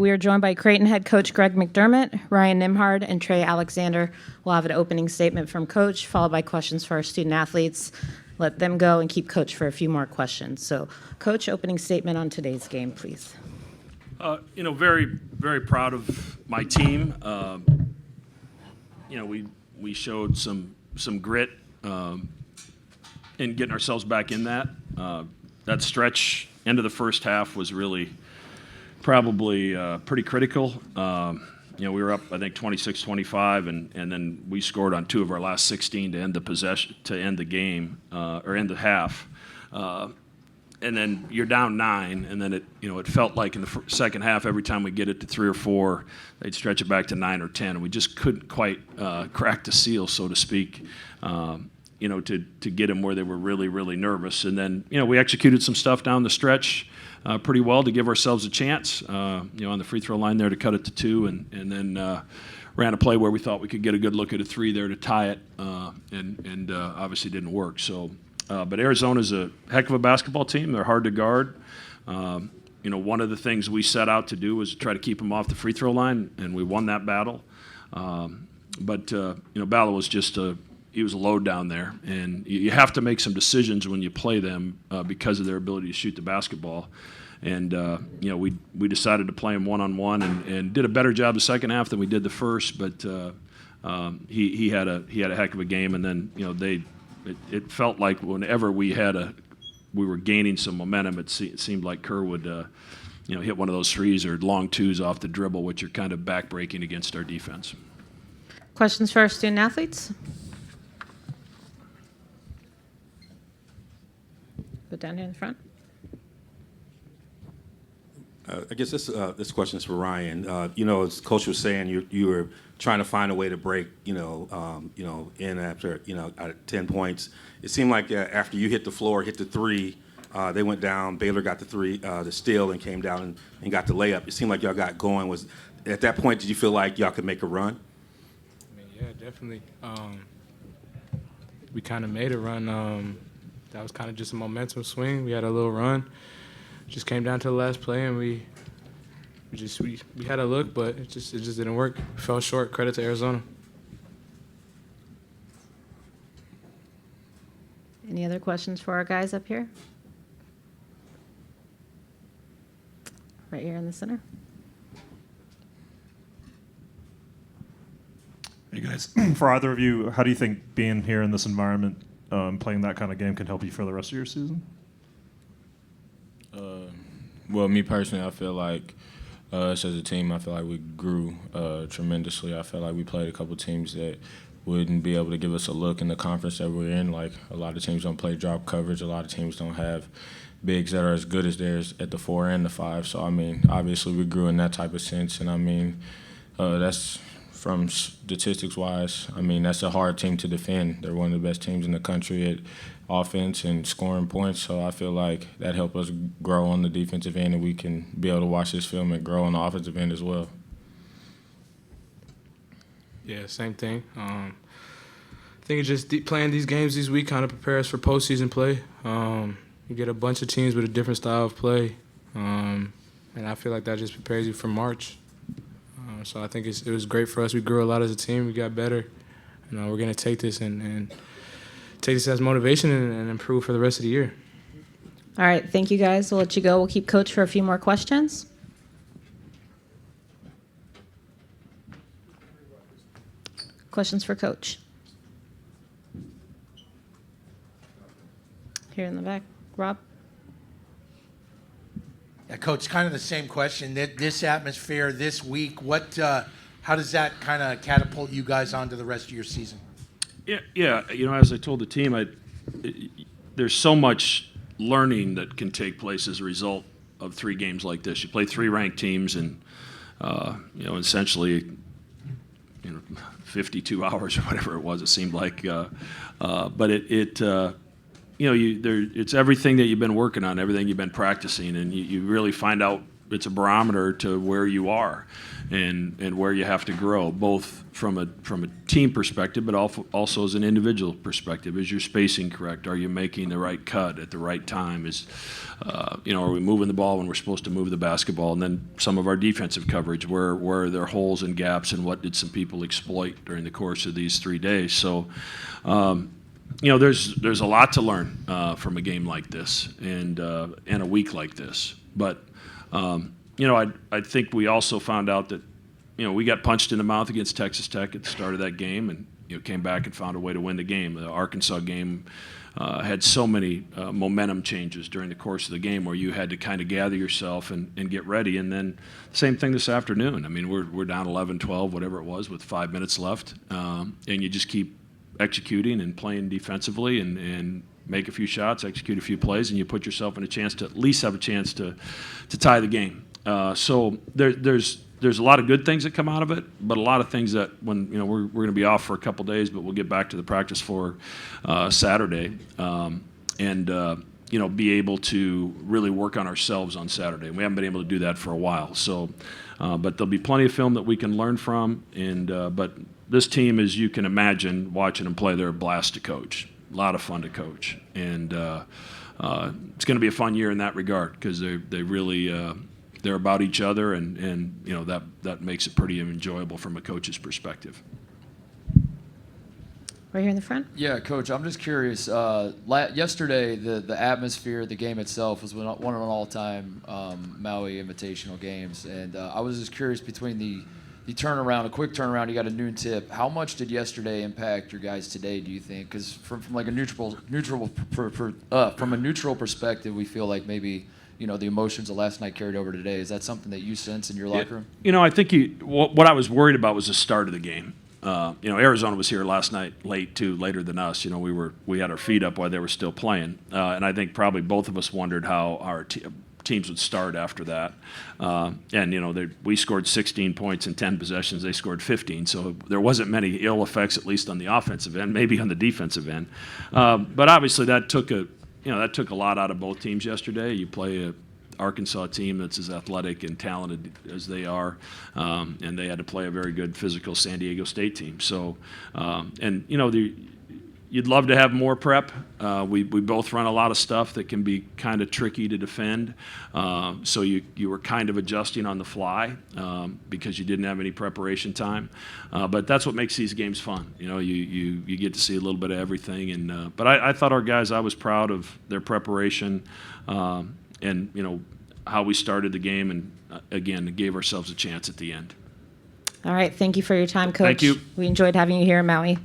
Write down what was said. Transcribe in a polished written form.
We are joined by Creighton head coach Greg Mcdermott. Ryan Nembhard and Trey Alexander will have an opening statement from coach, followed by questions for our student athletes. Let them go and keep coach for a few more questions. So, coach, opening statement on today's game, please. Very, very proud of my team. We showed some grit in getting ourselves back in that. That stretch end of the first half was really probably pretty critical. We were up, I think, 26-25, and then we scored on 2 of our last 16 to end the game, or end the half. And then you're down 9, and then it felt like in the second half, every time we get it to 3 or 4, they'd stretch it back to 9 or 10, and we just couldn't quite crack the seal, so to speak. To get them where they were really, really nervous. And then, we executed some stuff down the stretch pretty well to give ourselves a chance, on the free throw line there to cut it to 2, and then ran a play where we thought we could get a good look at a 3 there to tie it, and obviously didn't work. So, but Arizona's a heck of a basketball team. They're hard to guard. One of the things we set out to do was try to keep them off the free throw line, and we won that battle. But Bala was just he was a load down there, and you have to make some decisions when you play them because of their ability to shoot the basketball. And we decided to play him one-on-one and did a better job the second half than we did the first. But he had a heck of a game, and then it felt like whenever we were gaining some momentum, it seemed like Kerr would hit one of those threes or long twos off the dribble, which are kind of backbreaking against our defense. Questions for our student athletes? Go down here in the front. I guess this question is for Ryan. As Coach was saying, you were trying to find a way to break, in after, at 10 points. It seemed like after you hit the floor, hit the 3, they went down. Baylor got the 3, the steal, and came down and got the layup. It seemed like y'all got going. At that point, did you feel like y'all could make a run? Yeah, definitely. We kind of made a run. That was kind of just a momentum swing. We had a little run. Just came down to the last play, and we had a look, but it just didn't work. Fell short. Credit to Arizona. Any other questions for our guys up here? Right here in the center. Hey guys, for either of you, how do you think being here in this environment, playing that kind of game, can help you for the rest of your season? Well, me personally, I feel like us as a team, I feel like we grew tremendously. I feel like we played a couple teams that wouldn't be able to give us a look in the conference that we're in. Like, a lot of teams don't play drop coverage. A lot of teams don't have bigs that are as good as theirs at the 4 and the 5. So, obviously we grew in that type of sense. And, that's from statistics-wise, that's a hard team to defend. They're one of the best teams in the country at offense and scoring points, so I feel like that helped us grow on the defensive end, and we can be able to watch this film and grow on the offensive end as well. Yeah, same thing. I think it's just playing these games this week kind of prepares for postseason play. You get a bunch of teams with a different style of play, and I feel like that just prepares you for March. So I think it was great for us. We grew a lot as a team. We got better. We're going to take this and take this as motivation and improve for the rest of the year. All right, thank you guys. We'll let you go. We'll keep coach for a few more questions. Questions for coach? Here in the back, Rob. Yeah, Coach, kind of the same question. This atmosphere, this week, how does that kind of catapult you guys onto the rest of your season? Yeah. As I told the team, there's so much learning that can take place as a result of 3 games like this. You play 3 ranked teams, and essentially, 52 hours or whatever it was. It seemed like, but it's everything that you've been working on, everything you've been practicing, and you really find out it's a barometer to where you are and where you have to grow, both from a team perspective, but also as an individual perspective. Is your spacing correct? Are you making the right cut at the right time? Are we moving the ball when we're supposed to move the basketball? And then some of our defensive coverage, where are there holes and gaps, and what did some people exploit during the course of these 3 days? So, there's a lot to learn from a game like this and a week like this. But I think we also found out that we got punched in the mouth against Texas Tech at the start of that game, and came back and found a way to win the game. The Arkansas game had so many momentum changes during the course of the game where you had to kind of gather yourself and get ready. And then same thing this afternoon. I mean, we're down 11-12, whatever it was, with 5 minutes left, and you just keep executing and playing defensively and make a few shots, execute a few plays, and you put yourself in a chance to at least have a chance to tie the game. So there's a lot of good things that come out of it, but a lot of things that when we're going to be off for a couple days, but we'll get back to the practice floor Saturday, and be able to really work on ourselves on Saturday. And we haven't been able to do that for a while. So, but there'll be plenty of film that we can learn from. And but this team, as you can imagine, watching them play, they're a blast to coach. A lot of fun to coach, and it's going to be a fun year in that regard because they really. They're about each other, and that makes it pretty enjoyable from a coach's perspective. Right here in the front. Yeah, Coach, I'm just curious. Yesterday, the atmosphere, the game itself was one of an all-time Maui Invitational games, and I was just curious between the turnaround, a quick turnaround, you got a noon tip. How much did yesterday impact your guys today, do you think? Because from like a neutral perspective, we feel like maybe the emotions of last night carried over today. Is that something that you sense in your locker room? I think what I was worried about was the start of the game. Arizona was here last night late too, later than us. We had our feet up while they were still playing, and I think probably both of us wondered how our teams would start after that. We scored 16 points in 10 possessions. They scored 15, so there wasn't many ill effects, at least on the offensive end, maybe on the defensive end. But obviously that took a lot out of both teams yesterday. You play a Arkansas team that's as athletic and talented as they are, and they had to play a very good physical San Diego State team. So, you'd love to have more prep. We both run a lot of stuff that can be kind of tricky to defend. So you were kind of adjusting on the fly because you didn't have any preparation time. But that's what makes these games fun. You get to see a little bit of everything. And but I thought our guys, I was proud of their preparation and how we started the game, and again gave ourselves a chance at the end. All right. Thank you for your time, Coach. Thank you. We enjoyed having you here in Maui.